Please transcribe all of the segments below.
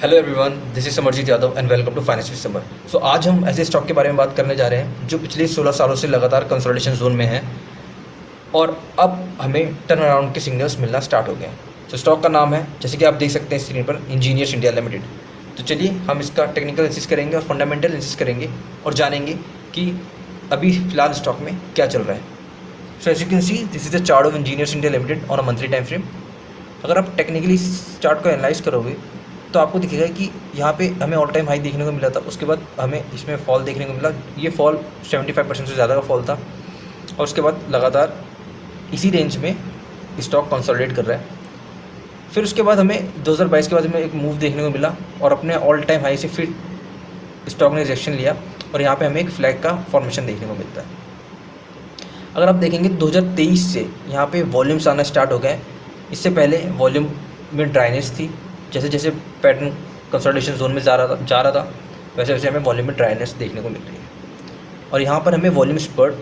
Hello everyone, this is Samarjeet Yadav and welcome to finance with Samar. So आज हम ऐसे stock के बारे में बात करने जा रहे हैं जो पिछले 16 सालों से लगातार कंसोलिडेशन जोन में है और अब हमें टर्न अराउंड के सिग्नल्स मिलना स्टार्ट हो गए हैं। तो स्टॉक का नाम है, जैसे कि आप देख सकते हैं स्क्रीन पर, इंजीनियर्स इंडिया लिमिटेड। तो चलिए हम इसका टेक्निकल एनालिसिस करेंगे और फंडामेंटल एनालिसिस करेंगे और जानेंगे कि अभी फ़िलहाल स्टॉक में क्या चल रहा है। So as you can see, this is the chart of Engineers India Limited on a monthly time frame. अगर आप टेक्निकली इस चार्ट को एनालाइज करोगे तो आपको दिखेगा कि यहाँ पे हमें ऑल टाइम हाई देखने को मिला था, उसके बाद हमें इसमें फॉल देखने को मिला। ये फॉल 75% से ज़्यादा का फॉल था और उसके बाद लगातार इसी रेंज में स्टॉक कंसोलिडेट कर रहा है। फिर उसके बाद हमें 2022 के बाद हमें एक मूव देखने को मिला और अपने ऑल टाइम हाई से फिर स्टॉक ने रिजेक्शन लिया और यहाँ पे हमें एक फ्लैग का फॉर्मेशन देखने को मिलता है। अगर आप देखेंगे 2023 से यहाँ पे वॉल्यूम्स आना स्टार्ट हो गए। इससे पहले वॉल्यूम में ड्राइनेस थी, जैसे जैसे पैटर्न कंसोलिडेशन जोन में जा रहा था वैसे वैसे हमें वॉल्यूम में ड्राइनेस देखने को मिल रही है। और यहाँ पर हमें volume spurt,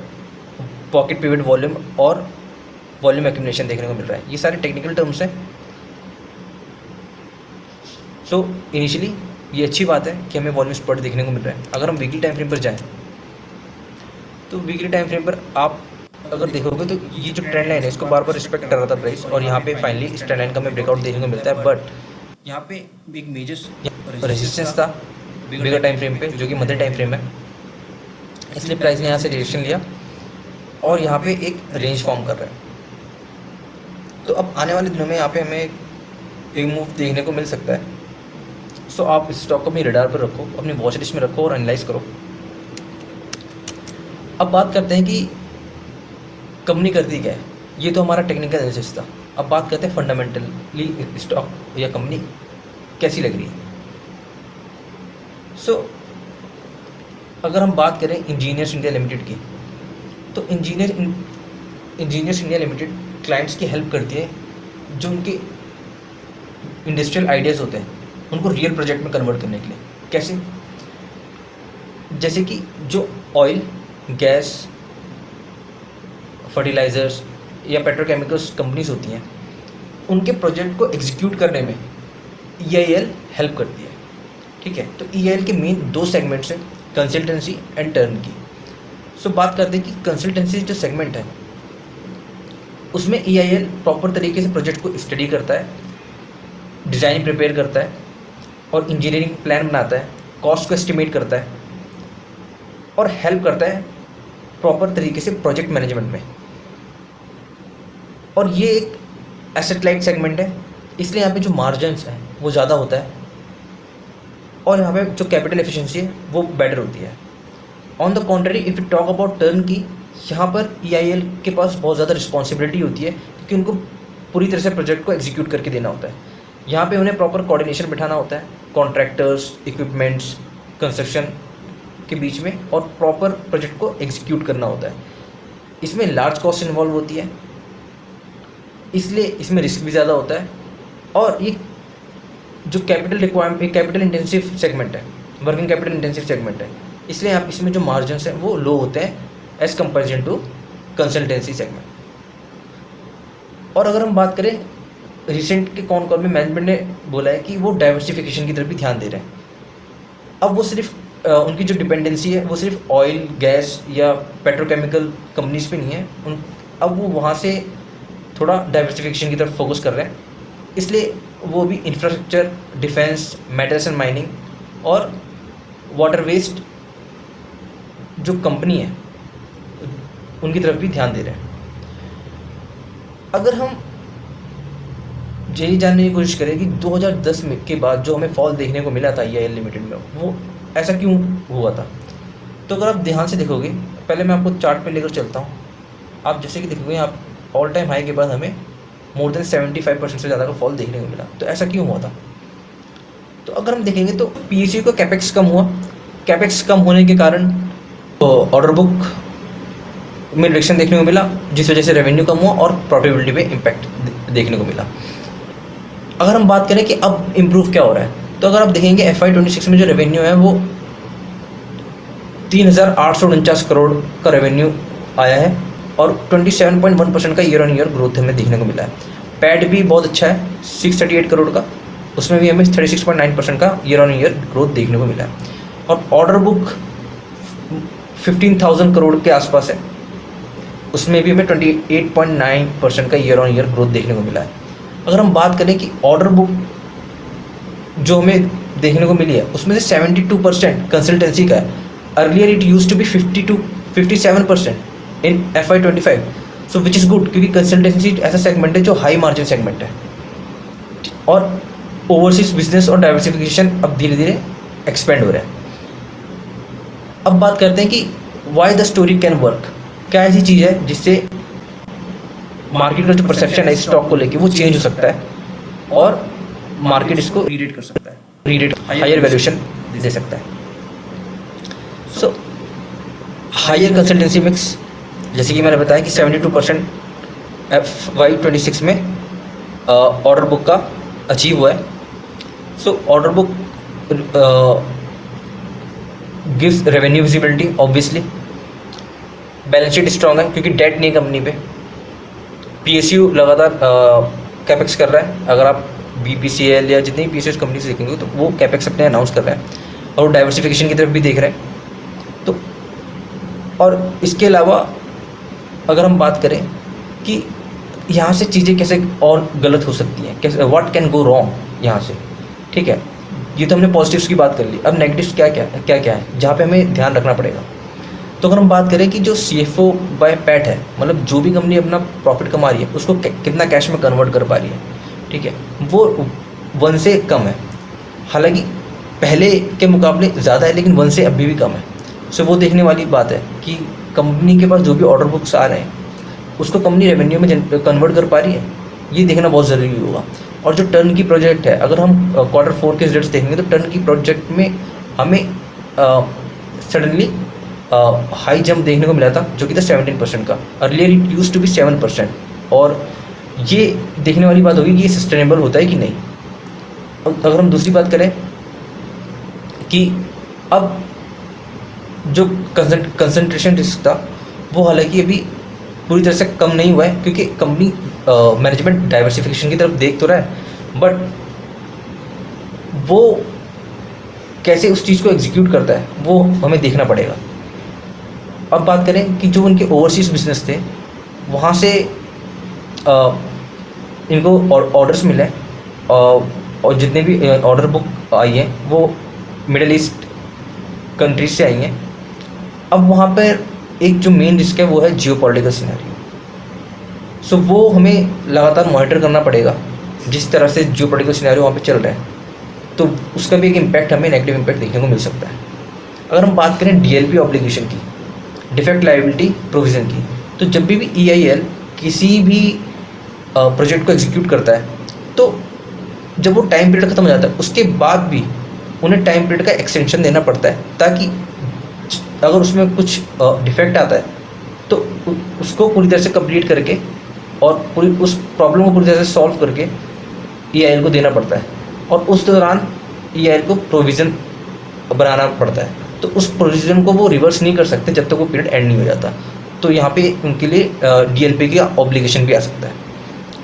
pocket pivot volume और वॉल्यूम एक्यूमुलेशन देखने को मिल रहा है। ये सारे टेक्निकल टर्म्स हैं। सो इनिशियली ये अच्छी बात है कि हमें वॉल्यूम स्पर्ट देखने को मिल रहा है। अगर हम वीकली टाइम फ्रेम पर जाएँ तो वीकली टाइम फ्रेम पर आप अगर देखोगे तो ये जो ट्रेंड लाइन है इसको बार बार रिस्पेक्ट कर रहा था प्राइस, और यहाँ पे फाइनली इस ट्रेंड लाइन का हमें ब्रेकआउट देखने को मिलता है। बट यहाँ पे एक मेजर रेजिस्टेंस था बिगर टाइम फ्रेम पे, जो कि मदर टाइम फ्रेम है, इसलिए प्राइस ने यहाँ से रिएक्शन लिया और यहाँ पे एक रेंज फॉर्म कर रहा है। तो अब आने वाले दिनों में यहाँ पे हमें एक मूव देखने को मिल सकता है। सो आप इस स्टॉक को अपनी रडार पर रखो, अपनी वॉच लिस्ट में रखो और एनालाइज करो। अब बात करते हैं कि कंपनी करती क्या है। ये तो हमारा टेक्निकल एनालिसिस था। अब बात करते हैं फंडामेंटली स्टॉक या कंपनी कैसी लग रही है। सो अगर हम बात करें इंजीनियर्स इंडिया लिमिटेड की, तो इंजीनियर्स इंडिया लिमिटेड क्लाइंट्स की हेल्प करती है जो उनके इंडस्ट्रियल आइडियाज़ होते हैं उनको रियल प्रोजेक्ट में कन्वर्ट करने के लिए। कैसे? जैसे कि जो ऑयल, गैस, फर्टिलाइज़र्स या पेट्रोकेमिकल्स कंपनीज होती हैं, उनके प्रोजेक्ट को एग्जीक्यूट करने में EIL हेल्प करती है। ठीक है, तो EIL के मेन दो सेगमेंट्स हैं, कंसल्टेंसी एंड टर्न की। सो बात करते हैं कि कंसल्टेंसी जो सेगमेंट है उसमें EIL प्रॉपर तरीके से प्रोजेक्ट को स्टडी करता है, डिज़ाइन प्रिपेयर करता है और इंजीनियरिंग प्लान बनाता है, कॉस्ट को एस्टिमेट करता है और हेल्प करता है प्रॉपर तरीके से प्रोजेक्ट मैनेजमेंट में। और ये एक एसेट लाइट सेगमेंट है, इसलिए यहाँ पे जो मार्जिन्स हैं वो ज़्यादा होता है और यहाँ पे जो कैपिटल एफिशिएंसी है वो बेटर होती है। On the contrary, if you talk about turn की, यहाँ पर EIL के पास बहुत ज़्यादा रिस्पॉन्सिबिलिटी होती है क्योंकि उनको पूरी तरह से प्रोजेक्ट को एग्जीक्यूट करके देना होता है। यहाँ पे उन्हें प्रॉपर कोऑर्डिनेशन बिठाना होता है कॉन्ट्रैक्टर्स, इक्विपमेंट्स, कंस्ट्रक्शन के बीच में और प्रॉपर प्रोजेक्ट को एग्जीक्यूट करना होता है। इसमें लार्ज कॉस्ट इन्वॉल्व होती है, इसलिए इसमें रिस्क भी ज़्यादा होता है। और ये जो कैपिटल इंटेंसिव सेगमेंट है, वर्किंग कैपिटल इंटेंसिव सेगमेंट है, इसलिए आप इसमें जो मार्जिन्स हैं वो लो होते हैं as comparison to consultancy segment. और अगर हम बात करें रिसेंट के कॉन कॉल में, मैनेजमेंट ने बोला है कि वो डाइवर्सिफिकेशन की तरफ भी ध्यान दे रहे हैं। अब वो सिर्फ उनकी जो डिपेंडेंसी है वो सिर्फ ऑयल, गैस या पेट्रोकेमिकल कंपनीज पे नहीं है, अब वो वहाँ से थोड़ा डाइवर्सिफिकेशन की तरफ फोकस कर रहे हैं। इसलिए वो भी infrastructure, defence, metals and mining और वाटर वेस्ट जो कंपनी है उनकी तरफ भी ध्यान दे रहे हैं। अगर हम यही जानने की कोशिश करें कि 2010 में के बाद जो हमें फॉल देखने को मिला था EIL लिमिटेड में, वो ऐसा क्यों हुआ था, तो अगर आप ध्यान से देखोगे, पहले मैं आपको चार्ट पे लेकर चलता हूँ। आप जैसे कि देखोगे, आप ऑल टाइम हाई के बाद हमें मोर देन 75% से ज़्यादा का फॉल देखने को मिला। तो ऐसा क्यों हुआ था? तो अगर हम देखेंगे तो PSU का कैपेक्स कम हुआ। कैपेक्स कम होने के कारण ऑर्डर बुक में रिडक्शन देखने को मिला, जिस वजह से रेवेन्यू कम हुआ और प्रॉफिटेबिलिटी पे इम्पैक्ट देखने को मिला। अगर हम बात करें कि अब इम्प्रूव क्या हो रहा है, तो अगर आप देखेंगे FY 26 में जो रेवेन्यू है वो 3,849 करोड़ का रेवेन्यू आया है और 27.1% का ईयर ऑन ईयर ग्रोथ हमें देखने को मिला है। पैड भी बहुत अच्छा है, 638 करोड़ का उसमें भी हमें 36.9% का ईयर ऑन ईयर ग्रोथ देखने को मिला है। और ऑर्डर बुक 15,000 करोड़ के आसपास है, उसमें भी हमें 28.9% का ईयर ऑन ईयर ग्रोथ देखने को मिला है। अगर हम बात करें कि ऑर्डर बुक जो हमें देखने को मिली है उसमें से 72% कंसल्टेंसी का है। Earlier it use to be 57% in FY25, so which is good, क्योंकि कंसल्टेंसी ऐसा सेगमेंट है जो हाई मार्जिन सेगमेंट है। और ओवरसीज बिजनेस और डाइवर्सिफिकेशन अब धीरे धीरे एक्सपेंड हो रहा है। अब बात करते हैं कि why the story can work. क्या ऐसी चीज़ है जिससे मार्केट का जो परसेप्शन है इस स्टॉक को लेके वो चेंज हो सकता है और मार्केट इसको रीरेट कर सकता है, रीरेट हायर वैल्यूएशन दे सकता है। सो हायर कंसल्टेंसी मिक्स, जैसे कि मैंने बताया कि 72% FY26 में ऑर्डर बुक का अचीव हुआ है। So order book gives revenue visibility, obviously balance sheet strong है क्योंकि डेट नहीं है कंपनी पे। PSU लगातार कैपेक्स कर रहा है। अगर आप BPCL या जितनी PSU कंपनी से देखेंगे तो वो कैपेक्स अपने अनाउंस कर रहा है और डाइवर्सिफिकेशन की तरफ भी देख रहे हैं। तो और इसके अलावा अगर हम बात करें कि यहाँ से चीज़ें कैसे और गलत हो सकती हैं, कैसे व्हाट कैन गो रॉन्ग यहाँ से, ठीक है। ये तो हमने पॉजिटिव्स की बात कर ली, अब नेगेटिव्स क्या क्या है जहाँ पे हमें ध्यान रखना पड़ेगा। तो अगर हम बात करें कि जो CFO बाय पैट है, मतलब जो भी कंपनी अपना प्रॉफिट कमा रही है उसको कितना कैश में कन्वर्ट कर पा रही है, ठीक है, वो 1 से कम है। हालांकि पहले के मुकाबले ज़्यादा है लेकिन 1 से अभी भी कम है। सो वो देखने वाली बात है कि कंपनी के पास जो भी ऑर्डर बुक्स आ रहे हैं उसको कंपनी रेवेन्यू में कन्वर्ट कर पा रही है, ये देखना बहुत ज़रूरी होगा। और जो टर्न की प्रोजेक्ट है, अगर हम Q4 के रिजल्ट्स देखेंगे तो टर्न की प्रोजेक्ट में हमें सडनली हाई जंप देखने को मिला था जो कि था 17% का। Earlier it use to be 7%। और ये देखने वाली बात होगी कि ये सस्टेनेबल होता है कि नहीं। अगर हम दूसरी बात करें कि अब जो कंसंट्रेशन रिस्क था वो हालांकि अभी पूरी तरह से कम नहीं हुआ है क्योंकि कंपनी मैनेजमेंट डाइवर्सिफिकेशन की तरफ देख तो रहा है, बट वो कैसे उस चीज़ को एग्जीक्यूट करता है वो हमें देखना पड़ेगा। अब बात करें कि जो उनके ओवरसीज़ बिजनेस थे वहाँ से इनको ऑर्डर्स मिले और जितने भी ऑर्डर बुक आई हैं वो मिडिल ईस्ट कंट्रीज से आई हैं। अब वहाँ पर एक जो मेन रिस्क है वो है जियोपॉलिटिकल सिनेरियो। सो वो हमें लगातार मॉनिटर करना पड़ेगा जिस तरह से जियोपॉलिटिकल सिनेरियो वहाँ पे चल रहा है, तो उसका भी एक इम्पैक्ट हमें नेगेटिव इम्पैक्ट देखने को मिल सकता है। अगर हम बात करें DLP ऑब्लिगेशन की, डिफेक्ट लायबिलिटी प्रोविज़न की, तो जब भी EIL किसी भी प्रोजेक्ट को एग्जीक्यूट करता है तो जब वो टाइम पीरियड ख़त्म हो जाता है उसके बाद भी उन्हें टाइम पीरियड का एक्सटेंशन देना पड़ता है ताकि अगर उसमें कुछ डिफेक्ट आता है तो उसको पूरी तरह से कंप्लीट करके और पूरी उस प्रॉब्लम को पूरी तरह से सॉल्व करके EIL को देना पड़ता है और उस दौरान EIL को प्रोविज़न बनाना पड़ता है। तो उस प्रोविज़न को वो रिवर्स नहीं कर सकते जब तक वो पीरियड एंड नहीं हो जाता। तो यहाँ पे उनके लिए DLP की ऑब्लिगेशन भी आ सकता है,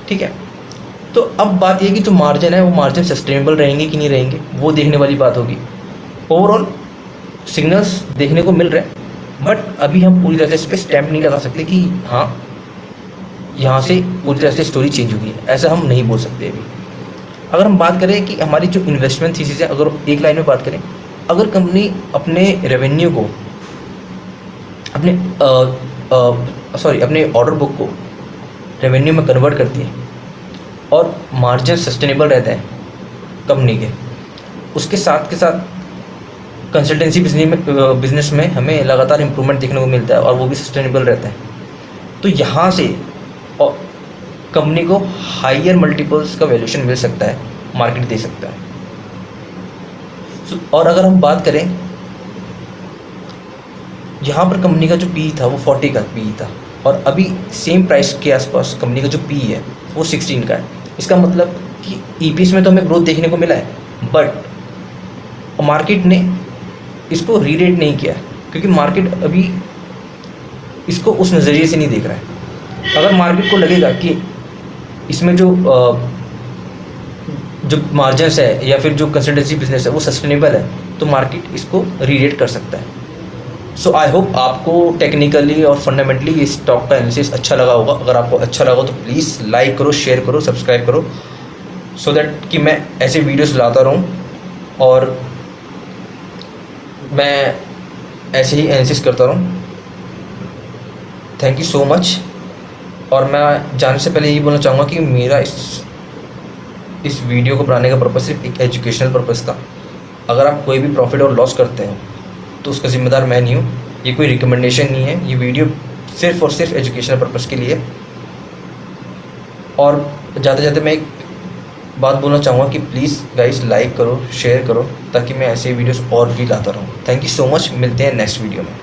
ठीक है। तो अब बात ये है कि जो मार्जिन है वो मार्जिन सस्टेनेबल रहेंगे कि नहीं रहेंगे वो देखने वाली बात होगी। ओवरऑल सिग्नल्स देखने को मिल रहे हैं, बट अभी हम पूरी तरह से इस पर स्टैम्प नहीं लगा सकते कि हाँ यहाँ से पूरी तरह से स्टोरी चेंज होगी, ऐसा हम नहीं बोल सकते अभी। अगर हम बात करें कि हमारी जो इन्वेस्टमेंट थीसिस है, अगर एक लाइन में बात करें, अगर कंपनी अपने रेवेन्यू को अपने ऑर्डर बुक को रेवेन्यू में कन्वर्ट करती है और मार्जिन सस्टेनेबल रहते हैं कंपनी के, उसके साथ के साथ कंसल्टेंसी बिजनेस में हमें लगातार इम्प्रूवमेंट देखने को मिलता है और वो भी सस्टेनेबल रहता है, तो यहाँ से कंपनी को हायर मल्टीपल्स का वैल्यूएशन मिल सकता है, मार्केट दे सकता है। और अगर हम बात करें यहाँ पर कंपनी का जो PE था वो 40 का PE था और अभी सेम प्राइस के आसपास कंपनी का जो PE है वो 16 का है। इसका मतलब कि EPS में तो हमें ग्रोथ देखने को मिला है, बट मार्केट ने इसको रीरेट नहीं किया क्योंकि मार्केट अभी इसको उस नज़रिए से नहीं देख रहा है। अगर मार्केट को लगेगा कि इसमें जो जो मार्जिनस है या फिर जो कंसल्टेंसी बिजनेस है वो सस्टेनेबल है, तो मार्केट इसको रीरेट कर सकता है। सो आई होप आपको टेक्निकली और फंडामेंटली इस स्टॉक का एनालिसिस अच्छा लगा होगा। अगर आपको अच्छा लगा तो प्लीज़ लाइक करो, शेयर करो, सब्सक्राइब करो, सो दैट कि मैं ऐसे वीडियोस लाता रहूं और मैं ऐसे ही एनालिसिस करता रहूं। Thank you so much. और मैं जाने से पहले यही बोलना चाहूँगा कि मेरा इस वीडियो को बनाने का पर्पज़ सिर्फ एक एजुकेशनल पर्पज़ था। अगर आप कोई भी प्रॉफिट और लॉस करते हो तो उसका ज़िम्मेदार मैं नहीं हूँ, ये कोई रिकमेंडेशन नहीं है, ये वीडियो सिर्फ और सिर्फ एजुकेशनल पर्पज़ के लिए। और जाते जाते मैं एक बात बोलना चाहूँगा कि प्लीज़ गाइस लाइक करो, शेयर करो, ताकि मैं ऐसे वीडियोस और भी लाता रहूँ। थैंक यू सो मच, मिलते हैं नेक्स्ट वीडियो में।